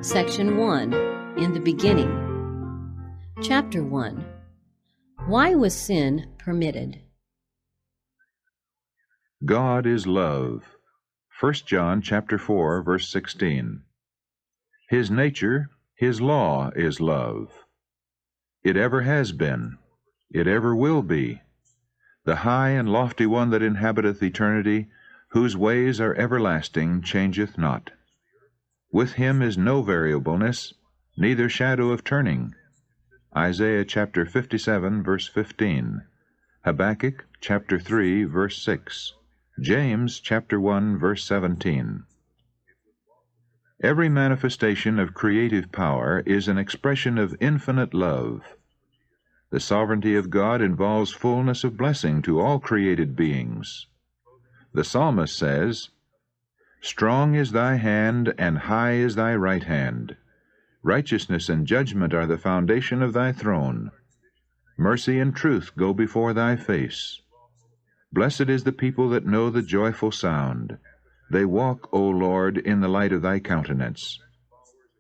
Section 1, In the Beginning. Chapter 1, Why was sin permitted? God is love. 1 John chapter 4, verse 16. His nature, His law is love. It ever has been. It ever will be. The high and lofty one that inhabiteth eternity, whose ways are everlasting, changeth not. With Him is no variableness, neither shadow of turning. Isaiah chapter 57, verse 15. Habakkuk chapter 3, verse 6. James chapter 1, verse 17. Every manifestation of creative power is an expression of infinite love. The sovereignty of God involves fullness of blessing to all created beings. The psalmist says, "Strong is thy hand, and high is thy right hand. Righteousness and judgment are the foundation of thy throne. Mercy and truth go before thy face. Blessed is the people that know the joyful sound. They walk, O Lord, in the light of thy countenance.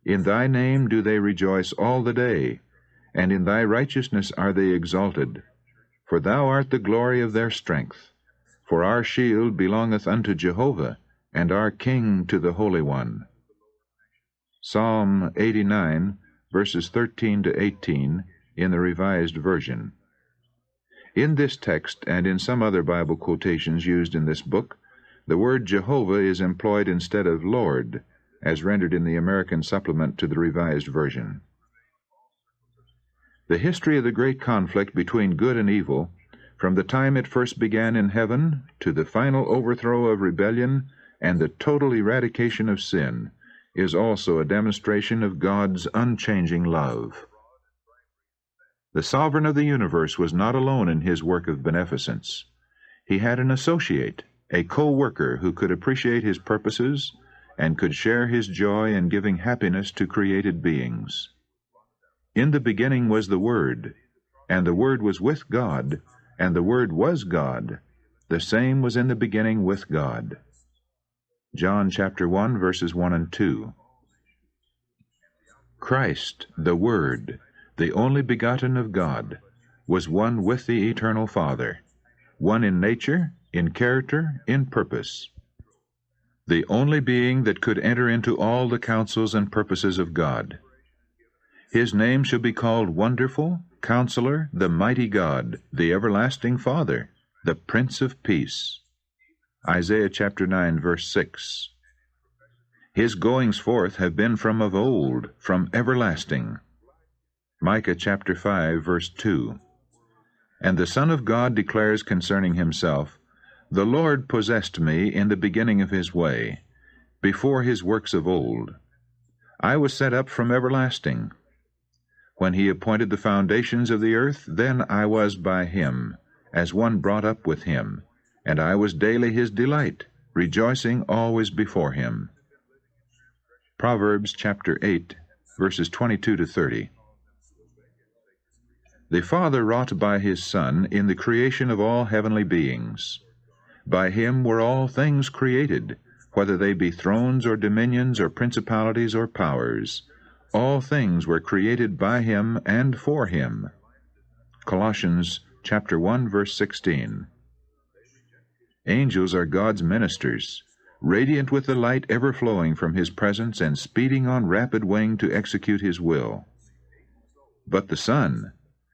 In thy name do they rejoice all the day, and in thy righteousness are they exalted. For thou art the glory of their strength. For our shield belongeth unto Jehovah, and our King to the Holy One." Psalm 89, verses 13 to 18, in the Revised Version. In this text, and in some other Bible quotations used in this book, the word Jehovah is employed instead of Lord, as rendered in the American supplement to the Revised Version. The history of the great conflict between good and evil, from the time it first began in heaven to the final overthrow of rebellion and the total eradication of sin, is also a demonstration of God's unchanging love. The Sovereign of the universe was not alone in His work of beneficence. He had an associate, a co-worker who could appreciate His purposes and could share His joy in giving happiness to created beings. In the beginning was the Word, and the Word was with God, and the Word was God. The same was in the beginning with God. John chapter 1, verses 1 and 2. Christ, the Word, the only begotten of God, was one with the eternal Father, one in nature, in character, in purpose. The only being that could enter into all the counsels and purposes of God. His name shall be called Wonderful, Counselor, the Mighty God, the Everlasting Father, the Prince of Peace. Isaiah chapter 9, verse 6. His goings forth have been from of old, from everlasting. Micah chapter 5, verse 2. And the Son of God declares concerning Himself, "The Lord possessed me in the beginning of His way, before His works of old. I was set up from everlasting. When He appointed the foundations of the earth, then I was by Him, as one brought up with Him, and I was daily His delight, rejoicing always before Him." Proverbs chapter 8, verses 22 to 30. The Father wrought by His Son in the creation of all heavenly beings. By Him were all things created, whether they be thrones or dominions or principalities or powers. All things were created by Him and for Him. Colossians chapter 1, verse 16. Angels are God's ministers, radiant with the light ever flowing from His presence and speeding on rapid wing to execute His will. But the Son,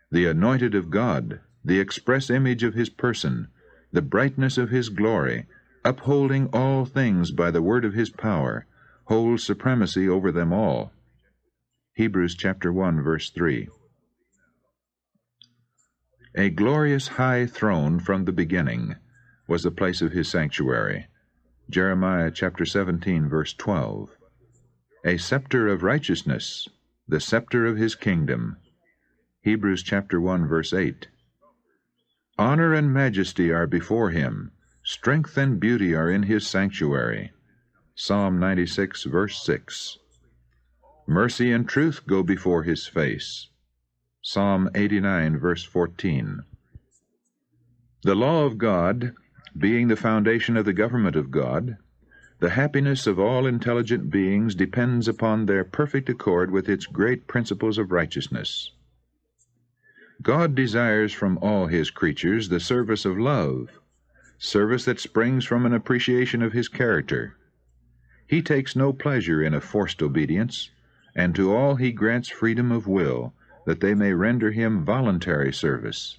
the anointed of God, the express image of His person, the brightness of His glory, upholding all things by the word of His power, holds supremacy over them all. Hebrews chapter 1, verse 3. A glorious high throne from the beginning was the place of His sanctuary. Jeremiah chapter 17, verse 12. A scepter of righteousness, the scepter of His kingdom. Hebrews chapter 1, verse 8. Honor and majesty are before Him. Strength and beauty are in His sanctuary. Psalm 96, verse 6. Mercy and truth go before His face. Psalm 89, verse 14. The law of God, being the foundation of the government of God, The happiness of all intelligent beings depends upon their perfect accord with its great principles of righteousness. God desires from all His creatures the service of love, service that springs from an appreciation of His character. He takes no pleasure in a forced obedience, and to all He grants freedom of will, that they may render Him voluntary service.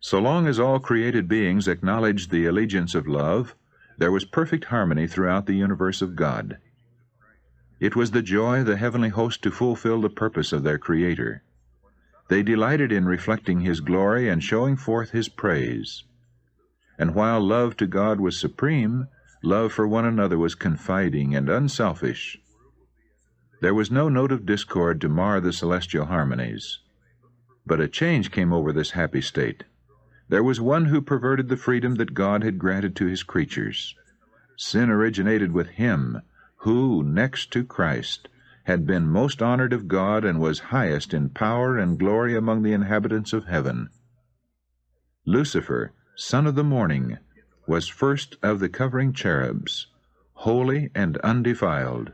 So long as all created beings acknowledged the allegiance of love, there was perfect harmony throughout the universe of God. It was the joy of the heavenly host to fulfill the purpose of their Creator. They delighted in reflecting His glory and showing forth His praise. And while love to God was supreme, love for one another was confiding and unselfish. There was no note of discord to mar the celestial harmonies. But a change came over this happy state. There was one who perverted the freedom that God had granted to His creatures. Sin originated with him, who, next to Christ, had been most honored of God and was highest in power and glory among the inhabitants of heaven. Lucifer, son of the morning, was first of the covering cherubs, holy and undefiled.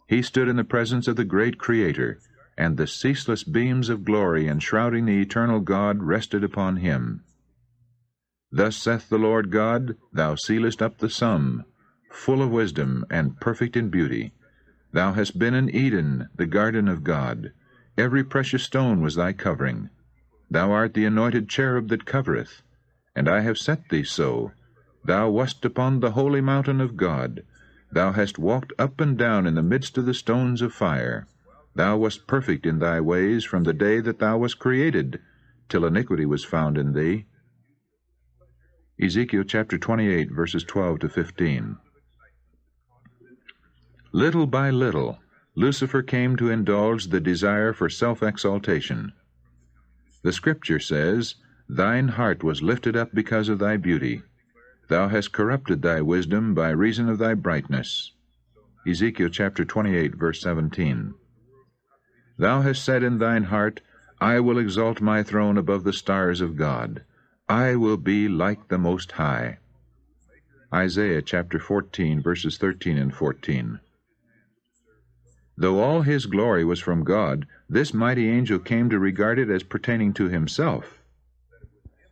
He stood in the presence of the great Creator, and the ceaseless beams of glory enshrouding the eternal God rested upon him. Thus saith the Lord God, Thou sealest up the sum, full of wisdom and perfect in beauty. Thou hast been in Eden, the garden of God. Every precious stone was thy covering. Thou art the anointed cherub that covereth, and I have set thee so. Thou wast upon the holy mountain of God. Thou hast walked up and down in the midst of the stones of fire. Thou wast perfect in thy ways from the day that thou wast created, till iniquity was found in thee. Ezekiel chapter 28, verses 12 to 15. Little by little, Lucifer came to indulge the desire for self-exaltation. The Scripture says, Thine heart was lifted up because of thy beauty. Thou hast corrupted thy wisdom by reason of thy brightness. Ezekiel chapter 28, verse 17. Thou hast said in thine heart, I will exalt my throne above the stars of God. I will be like the Most High. Isaiah chapter 14, verses 13 and 14. Though all his glory was from God, this mighty angel came to regard it as pertaining to himself.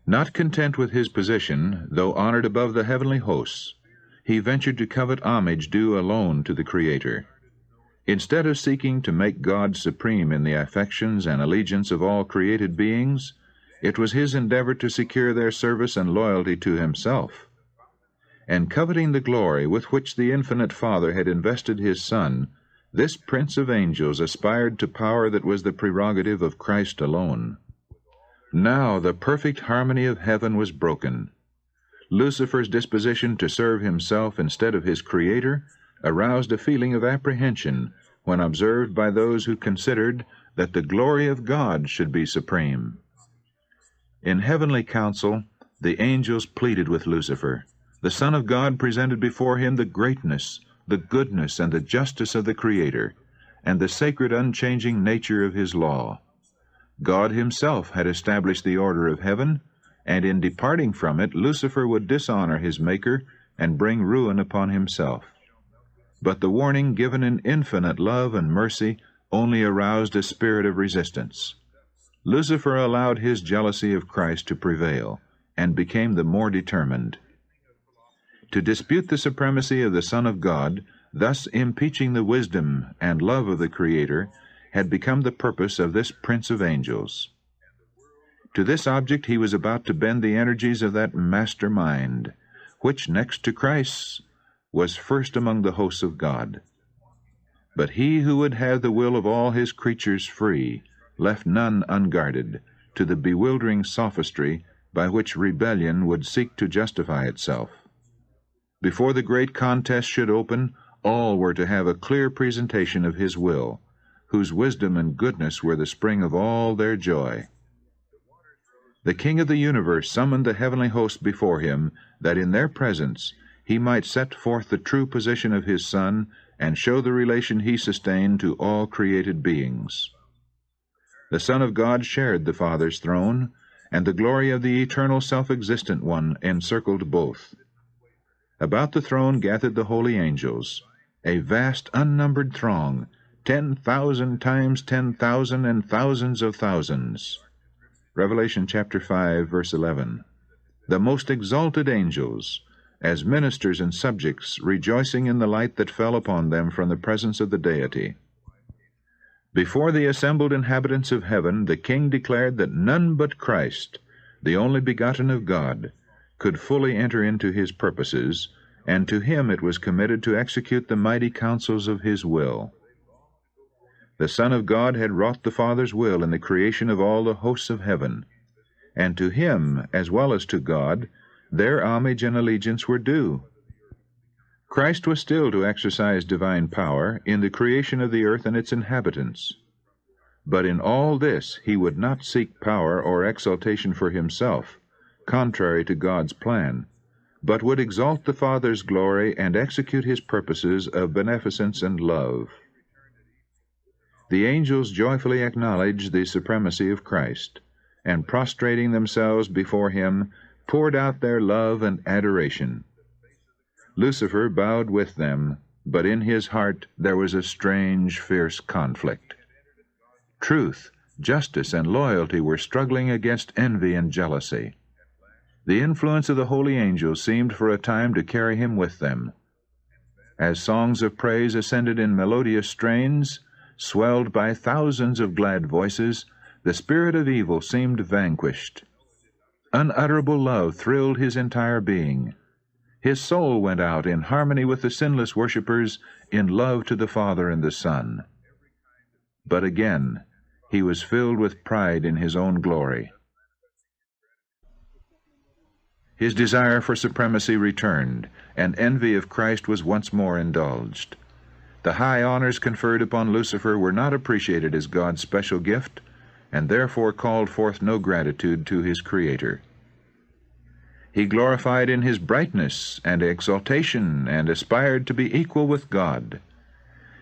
Not content with his position, though honored above the heavenly hosts, he ventured to covet homage due alone to the Creator. Instead of seeking to make God supreme in the affections and allegiance of all created beings, it was his endeavor to secure their service and loyalty to himself. And coveting the glory with which the infinite Father had invested his Son, this prince of angels aspired to power that was the prerogative of Christ alone. Now the perfect harmony of heaven was broken. Lucifer's disposition to serve himself instead of his Creator aroused a feeling of apprehension when observed by those who considered that the glory of God should be supreme. In heavenly council, the angels pleaded with Lucifer. The Son of God presented before him the greatness, the goodness, and the justice of the Creator, and the sacred unchanging nature of His law. God Himself had established the order of heaven, and in departing from it, Lucifer would dishonor his Maker and bring ruin upon himself. But the warning given in infinite love and mercy only aroused a spirit of resistance. Lucifer allowed his jealousy of Christ to prevail, and became the more determined. To dispute the supremacy of the Son of God, thus impeaching the wisdom and love of the Creator, had become the purpose of this prince of angels. To this object he was about to bend the energies of that master mind, which, next to Christ's, was first among the hosts of God. But he who would have the will of all his creatures free left none unguarded to the bewildering sophistry by which rebellion would seek to justify itself. Before the great contest should open, all were to have a clear presentation of his will, whose wisdom and goodness were the spring of all their joy. The King of the universe summoned the heavenly host before him, that in their presence he might set forth the true position of his Son and show the relation he sustained to all created beings. The Son of God shared the Father's throne, and the glory of the eternal self-existent One encircled both. About the throne gathered the holy angels, a vast unnumbered throng, 10,000 times 10,000 and thousands of thousands. Revelation chapter 5, verse 11. The most exalted angels, as ministers and subjects, rejoicing in the light that fell upon them from the presence of the Deity. Before the assembled inhabitants of heaven, the King declared that none but Christ, the only begotten of God, could fully enter into his purposes, and to him it was committed to execute the mighty counsels of his will. The Son of God had wrought the Father's will in the creation of all the hosts of heaven, and to him, as well as to God, their homage and allegiance were due. Christ was still to exercise divine power in the creation of the earth and its inhabitants. But in all this he would not seek power or exaltation for himself, contrary to God's plan, but would exalt the Father's glory and execute his purposes of beneficence and love. The angels joyfully acknowledged the supremacy of Christ, and prostrating themselves before him, poured out their love and adoration. Lucifer bowed with them, but in his heart there was a strange, fierce conflict. Truth, justice, and loyalty were struggling against envy and jealousy. The influence of the holy angels seemed for a time to carry him with them. As songs of praise ascended in melodious strains, swelled by thousands of glad voices, the spirit of evil seemed vanquished. Unutterable love thrilled his entire being. His soul went out in harmony with the sinless worshippers in love to the Father and the Son. But again, he was filled with pride in his own glory. His desire for supremacy returned, and envy of Christ was once more indulged. The high honors conferred upon Lucifer were not appreciated as God's special gift, and therefore called forth no gratitude to his Creator. He glorified in his brightness and exaltation, and aspired to be equal with God.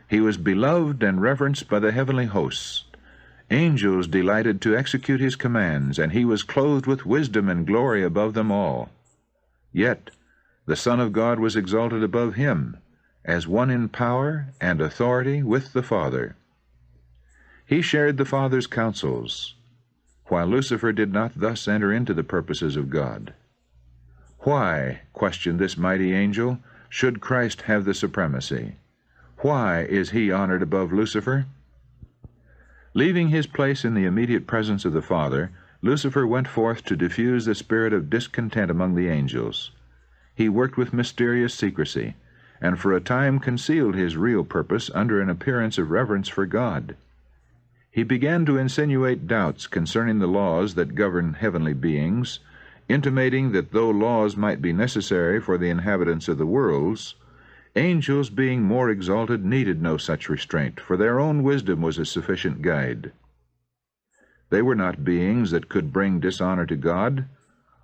He was beloved and reverenced by the heavenly hosts. Angels delighted to execute his commands, and he was clothed with wisdom and glory above them all. Yet the Son of God was exalted above him, as one in power and authority with the Father. He shared the Father's counsels, while Lucifer did not thus enter into the purposes of God. Why, questioned this mighty angel, should Christ have the supremacy? Why is he honored above Lucifer? Leaving his place in the immediate presence of the Father, Lucifer went forth to diffuse the spirit of discontent among the angels. He worked with mysterious secrecy, and for a time concealed his real purpose under an appearance of reverence for God. He began to insinuate doubts concerning the laws that govern heavenly beings, intimating that though laws might be necessary for the inhabitants of the worlds, angels, being more exalted, needed no such restraint, for their own wisdom was a sufficient guide. They were not beings that could bring dishonor to God.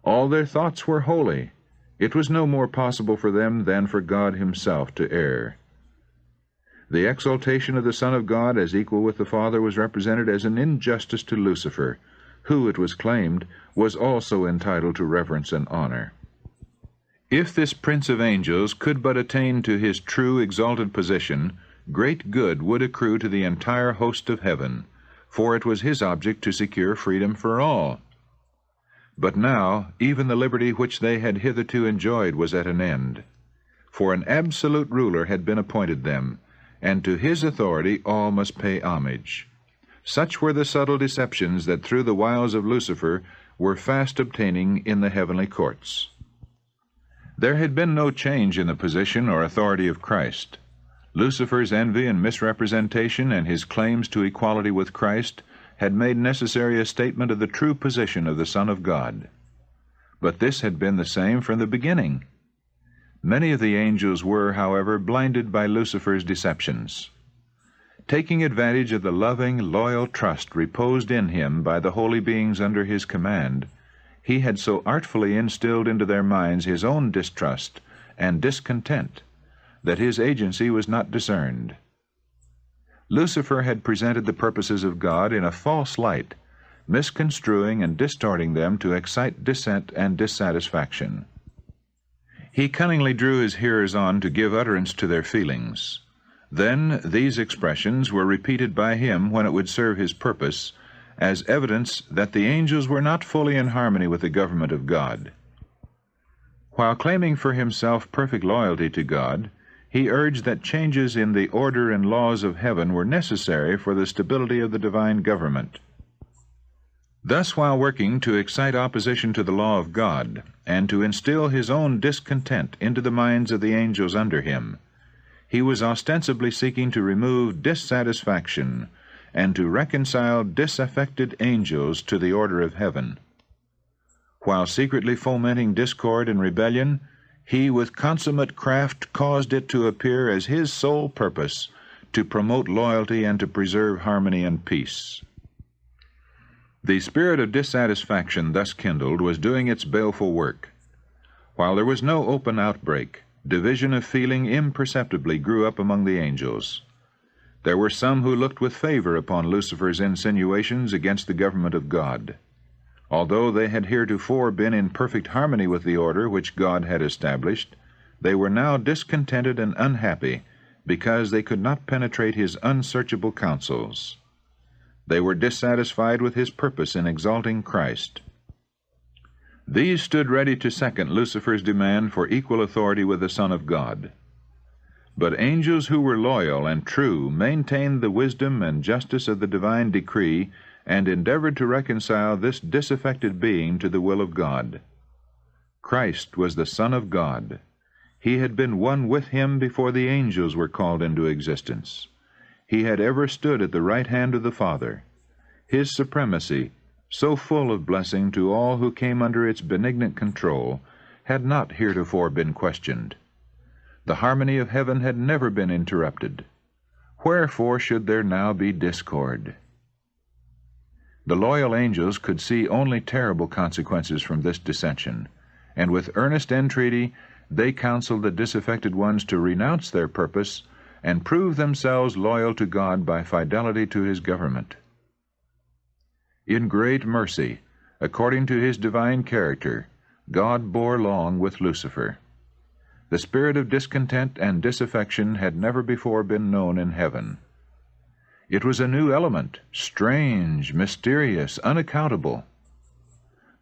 All their thoughts were holy. It was no more possible for them than for God himself to err. The exaltation of the Son of God as equal with the Father was represented as an injustice to Lucifer, who, it was claimed, was also entitled to reverence and honor. If this prince of angels could but attain to his true exalted position, great good would accrue to the entire host of heaven, for it was his object to secure freedom for all. But now even the liberty which they had hitherto enjoyed was at an end, for an absolute ruler had been appointed them, and to his authority all must pay homage. Such were the subtle deceptions that through the wiles of Lucifer were fast obtaining in the heavenly courts. There had been no change in the position or authority of Christ. Lucifer's envy and misrepresentation and his claims to equality with Christ had made necessary a statement of the true position of the Son of God. But this had been the same from the beginning. Many of the angels were, however, blinded by Lucifer's deceptions. Taking advantage of the loving, loyal trust reposed in him by the holy beings under his command, he had so artfully instilled into their minds his own distrust and discontent that his agency was not discerned. Lucifer had presented the purposes of God in a false light, misconstruing and distorting them to excite dissent and dissatisfaction. He cunningly drew his hearers on to give utterance to their feelings. Then these expressions were repeated by him when it would serve his purpose, as evidence that the angels were not fully in harmony with the government of God. While claiming for himself perfect loyalty to God, he urged that changes in the order and laws of heaven were necessary for the stability of the divine government. Thus, while working to excite opposition to the law of God, and to instill his own discontent into the minds of the angels under him, he was ostensibly seeking to remove dissatisfaction and to reconcile disaffected angels to the order of heaven. While secretly fomenting discord and rebellion, he with consummate craft caused it to appear as his sole purpose to promote loyalty and to preserve harmony and peace. The spirit of dissatisfaction thus kindled was doing its baleful work. While there was no open outbreak, division of feeling imperceptibly grew up among the angels. There were some who looked with favor upon Lucifer's insinuations against the government of God. Although they had heretofore been in perfect harmony with the order which God had established, they were now discontented and unhappy because they could not penetrate his unsearchable counsels. They were dissatisfied with his purpose in exalting Christ. These stood ready to second Lucifer's demand for equal authority with the Son of God. But angels who were loyal and true maintained the wisdom and justice of the divine decree and endeavored to reconcile this disaffected being to the will of God. Christ was the Son of God. He had been one with him before the angels were called into existence. He had ever stood at the right hand of the Father. His supremacy, so full of blessing to all who came under its benignant control, had not heretofore been questioned. The harmony of heaven had never been interrupted. Wherefore should there now be discord? The loyal angels could see only terrible consequences from this dissension, and with earnest entreaty they counseled the disaffected ones to renounce their purpose and prove themselves loyal to God by fidelity to his government. In great mercy, according to his divine character, God bore long with Lucifer. The spirit of discontent and disaffection had never before been known in heaven. It was a new element, strange, mysterious, unaccountable.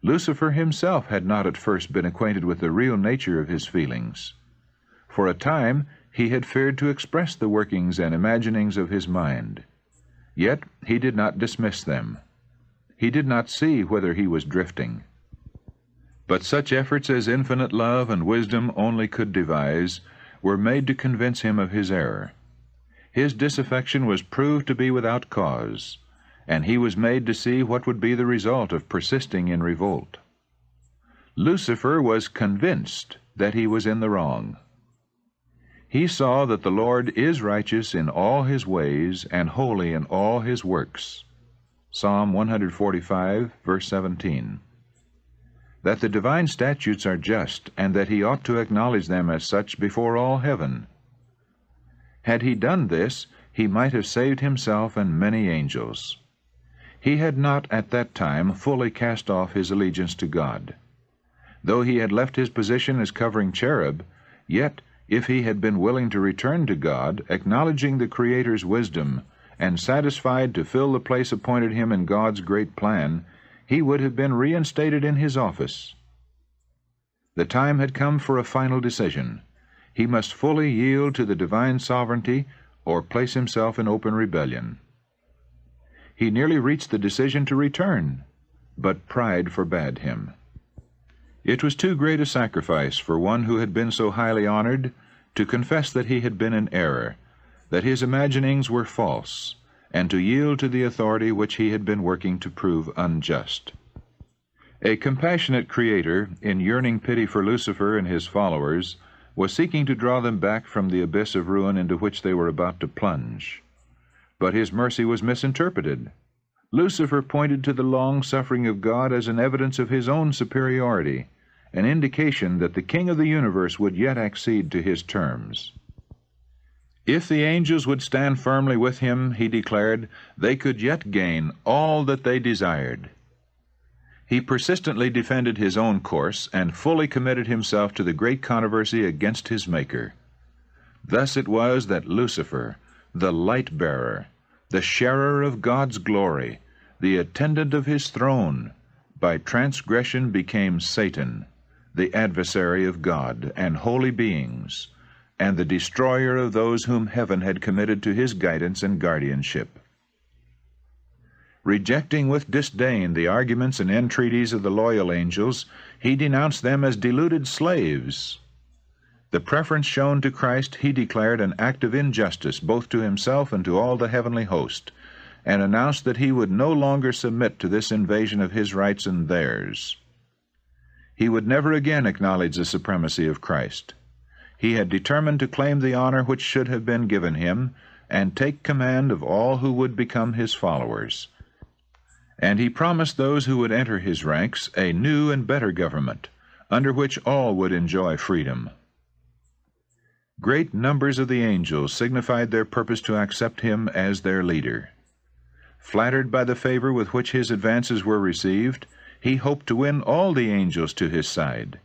Lucifer himself had not at first been acquainted with the real nature of his feelings. For a time he had feared to express the workings and imaginings of his mind. Yet he did not dismiss them. He did not see whither he was drifting. But such efforts as infinite love and wisdom only could devise were made to convince him of his error. His disaffection was proved to be without cause, and he was made to see what would be the result of persisting in revolt. Lucifer was convinced that he was in the wrong. He saw that the Lord is righteous in all his ways and holy in all his works. Psalm 145, verse 17. That the divine statutes are just, and that he ought to acknowledge them as such before all heaven. Had he done this, he might have saved himself and many angels. He had not at that time fully cast off his allegiance to God. Though he had left his position as covering cherub, yet if he had been willing to return to God, acknowledging the Creator's wisdom, and satisfied to fill the place appointed him in God's great plan, he would have been reinstated in his office. The time had come for a final decision. He must fully yield to the divine sovereignty or place himself in open rebellion. He nearly reached the decision to return, but pride forbade him. It was too great a sacrifice for one who had been so highly honored to confess that he had been in error, that his imaginings were false, and to yield to the authority which he had been working to prove unjust. A compassionate Creator, in yearning pity for Lucifer and his followers, was seeking to draw them back from the abyss of ruin into which they were about to plunge. But his mercy was misinterpreted. Lucifer pointed to the long-suffering of God as an evidence of his own superiority, an indication that the King of the universe would yet accede to his terms. If the angels would stand firmly with him, he declared, they could yet gain all that they desired. He persistently defended his own course and fully committed himself to the great controversy against his Maker. Thus it was that Lucifer, the light-bearer, the sharer of God's glory, the attendant of his throne, by transgression became Satan, the adversary of God and holy beings, and the destroyer of those whom heaven had committed to his guidance and guardianship. Rejecting with disdain the arguments and entreaties of the loyal angels, he denounced them as deluded slaves. The preference shown to Christ he declared an act of injustice both to himself and to all the heavenly host, and announced that he would no longer submit to this invasion of his rights and theirs. He would never again acknowledge the supremacy of Christ. He had determined to claim the honor which should have been given him, and take command of all who would become his followers. And he promised those who would enter his ranks a new and better government, under which all would enjoy freedom. Great numbers of the angels signified their purpose to accept him as their leader. Flattered by the favor with which his advances were received, he hoped to win all the angels to his side,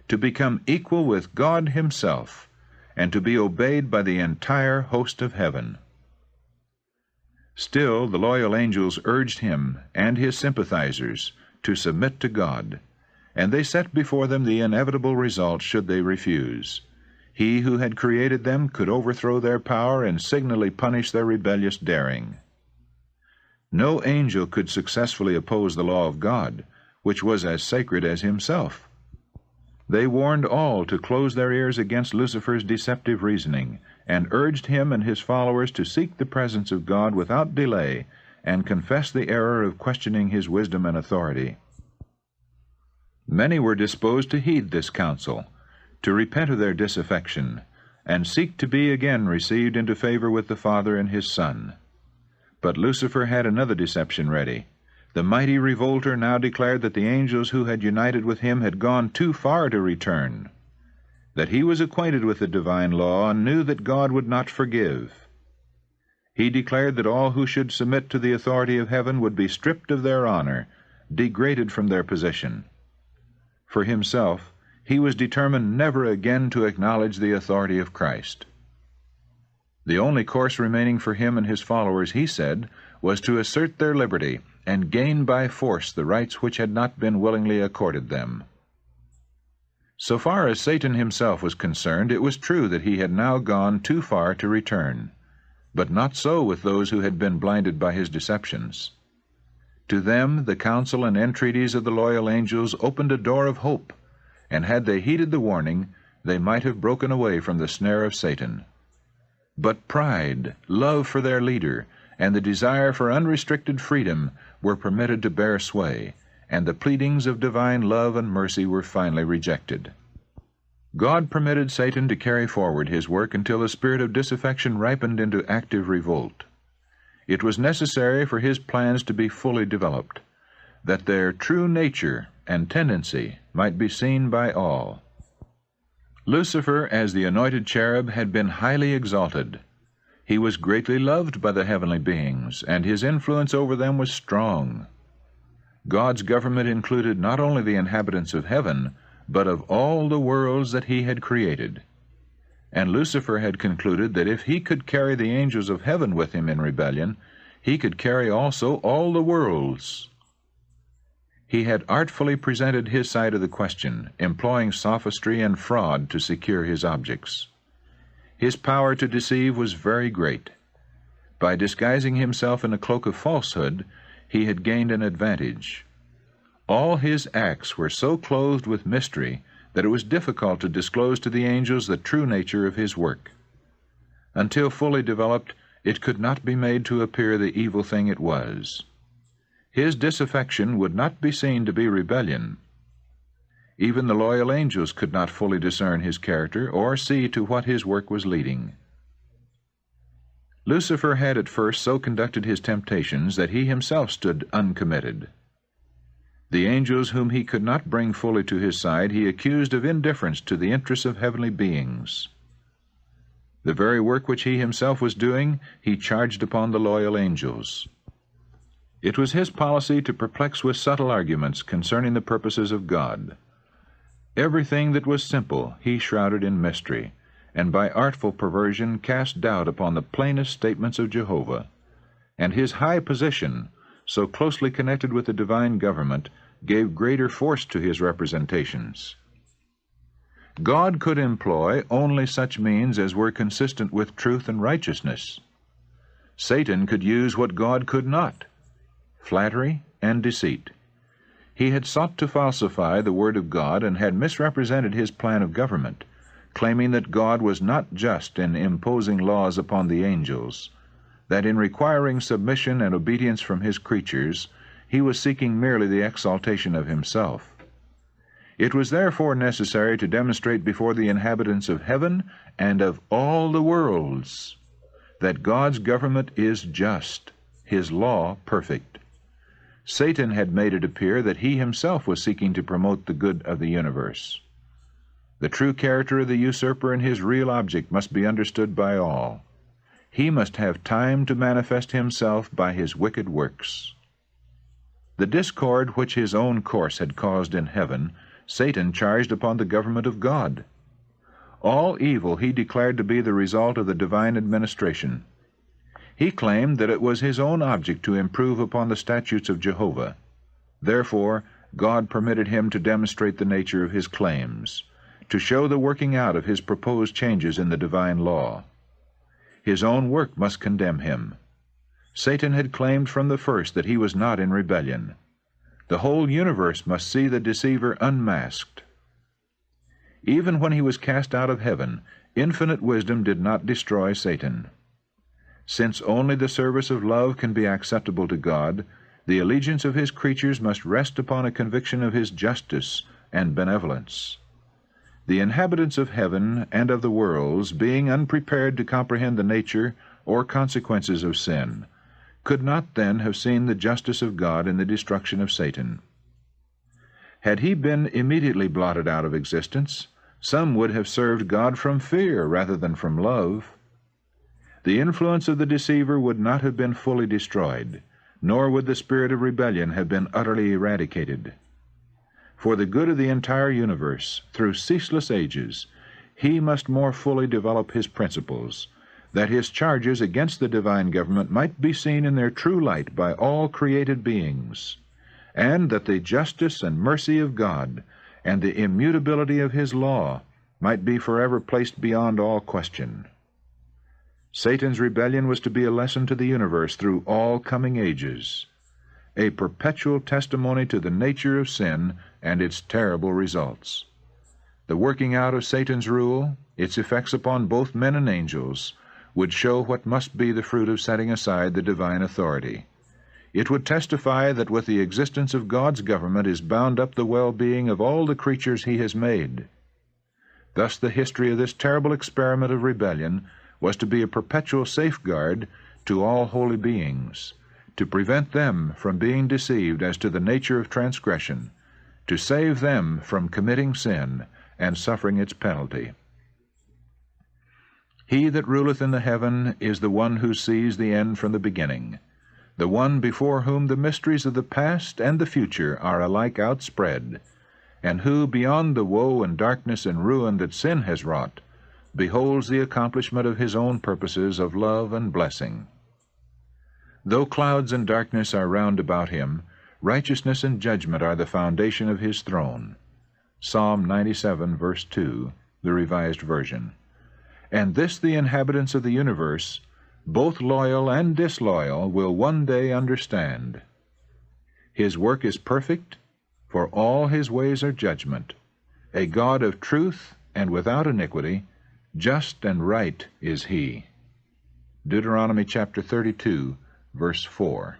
to become equal with God himself, and to be obeyed by the entire host of heaven. Still, the loyal angels urged him and his sympathizers to submit to God, and they set before them the inevitable result should they refuse. He who had created them could overthrow their power and signally punish their rebellious daring. No angel could successfully oppose the law of God, which was as sacred as himself. They warned all to close their ears against Lucifer's deceptive reasoning, and urged him and his followers to seek the presence of God without delay, and confess the error of questioning his wisdom and authority. Many were disposed to heed this counsel, to repent of their disaffection, and seek to be again received into favor with the Father and his Son. But Lucifer had another deception ready. The mighty revolter now declared that the angels who had united with him had gone too far to return, that he was acquainted with the divine law and knew that God would not forgive. He declared that all who should submit to the authority of heaven would be stripped of their honor, degraded from their position. For himself, he was determined never again to acknowledge the authority of Christ. The only course remaining for him and his followers, he said, was to assert their liberty and gain by force the rights which had not been willingly accorded them. So far as Satan himself was concerned, it was true that he had now gone too far to return, but not so with those who had been blinded by his deceptions. To them the counsel and entreaties of the loyal angels opened a door of hope, and had they heeded the warning, they might have broken away from the snare of Satan. But pride, love for their leader, and the desire for unrestricted freedom were permitted to bear sway, and the pleadings of divine love and mercy were finally rejected. God permitted Satan to carry forward his work until the spirit of disaffection ripened into active revolt. It was necessary for his plans to be fully developed, that their true nature and tendency might be seen by all. Lucifer, as the anointed cherub, had been highly exalted. He was greatly loved by the heavenly beings, and his influence over them was strong. God's government included not only the inhabitants of heaven, but of all the worlds that he had created. And Lucifer had concluded that if he could carry the angels of heaven with him in rebellion, he could carry also all the worlds. He had artfully presented his side of the question, employing sophistry and fraud to secure his objects. His power to deceive was very great. By disguising himself in a cloak of falsehood, he had gained an advantage. All his acts were so clothed with mystery that it was difficult to disclose to the angels the true nature of his work. Until fully developed, it could not be made to appear the evil thing it was. His disaffection would not be seen to be rebellion. Even the loyal angels could not fully discern his character or see to what his work was leading. Lucifer had at first so conducted his temptations that he himself stood uncommitted. The angels whom he could not bring fully to his side he accused of indifference to the interests of heavenly beings. The very work which he himself was doing he charged upon the loyal angels. It was his policy to perplex with subtle arguments concerning the purposes of God. Everything that was simple he shrouded in mystery, and by artful perversion cast doubt upon the plainest statements of Jehovah. And his high position, so closely connected with the divine government, gave greater force to his representations. God could employ only such means as were consistent with truth and righteousness. Satan could use what God could not: flattery and deceit. He had sought to falsify the Word of God and had misrepresented his plan of government, claiming that God was not just in imposing laws upon the angels, that in requiring submission and obedience from his creatures, he was seeking merely the exaltation of himself. It was therefore necessary to demonstrate before the inhabitants of heaven and of all the worlds that God's government is just, his law perfect. Satan had made it appear that he himself was seeking to promote the good of the universe. The true character of the usurper and his real object must be understood by all. He must have time to manifest himself by his wicked works. The discord which his own course had caused in heaven, Satan charged upon the government of God. All evil he declared to be the result of the divine administration. He claimed that it was his own object to improve upon the statutes of Jehovah. Therefore, God permitted him to demonstrate the nature of his claims, to show the working out of his proposed changes in the divine law. His own work must condemn him. Satan had claimed from the first that he was not in rebellion. The whole universe must see the deceiver unmasked. Even when he was cast out of heaven, infinite wisdom did not destroy Satan. Since only the service of love can be acceptable to God, the allegiance of his creatures must rest upon a conviction of his justice and benevolence. The inhabitants of heaven and of the worlds, being unprepared to comprehend the nature or consequences of sin, could not then have seen the justice of God in the destruction of Satan. Had he been immediately blotted out of existence, some would have served God from fear rather than from love. The influence of the deceiver would not have been fully destroyed, nor would the spirit of rebellion have been utterly eradicated. For the good of the entire universe, through ceaseless ages, he must more fully develop his principles, that his charges against the divine government might be seen in their true light by all created beings, and that the justice and mercy of God and the immutability of his law might be forever placed beyond all question. Satan's rebellion was to be a lesson to the universe through all coming ages, a perpetual testimony to the nature of sin and its terrible results. The working out of Satan's rule, its effects upon both men and angels, would show what must be the fruit of setting aside the divine authority. It would testify that with the existence of God's government is bound up the well-being of all the creatures he has made. Thus the history of this terrible experiment of rebellion was to be a perpetual safeguard to all holy beings, to prevent them from being deceived as to the nature of transgression, to save them from committing sin and suffering its penalty. He that ruleth in the heaven is the one who sees the end from the beginning, the one before whom the mysteries of the past and the future are alike outspread, and who, beyond the woe and darkness and ruin that sin has wrought, beholds the accomplishment of his own purposes of love and blessing. Though clouds and darkness are round about him, righteousness and judgment are the foundation of his throne. Psalm 97, verse 2, the Revised Version. And this the inhabitants of the universe, both loyal and disloyal, will one day understand. His work is perfect, for all his ways are judgment. A God of truth and without iniquity, just and right is he. Deuteronomy chapter 32, verse 4.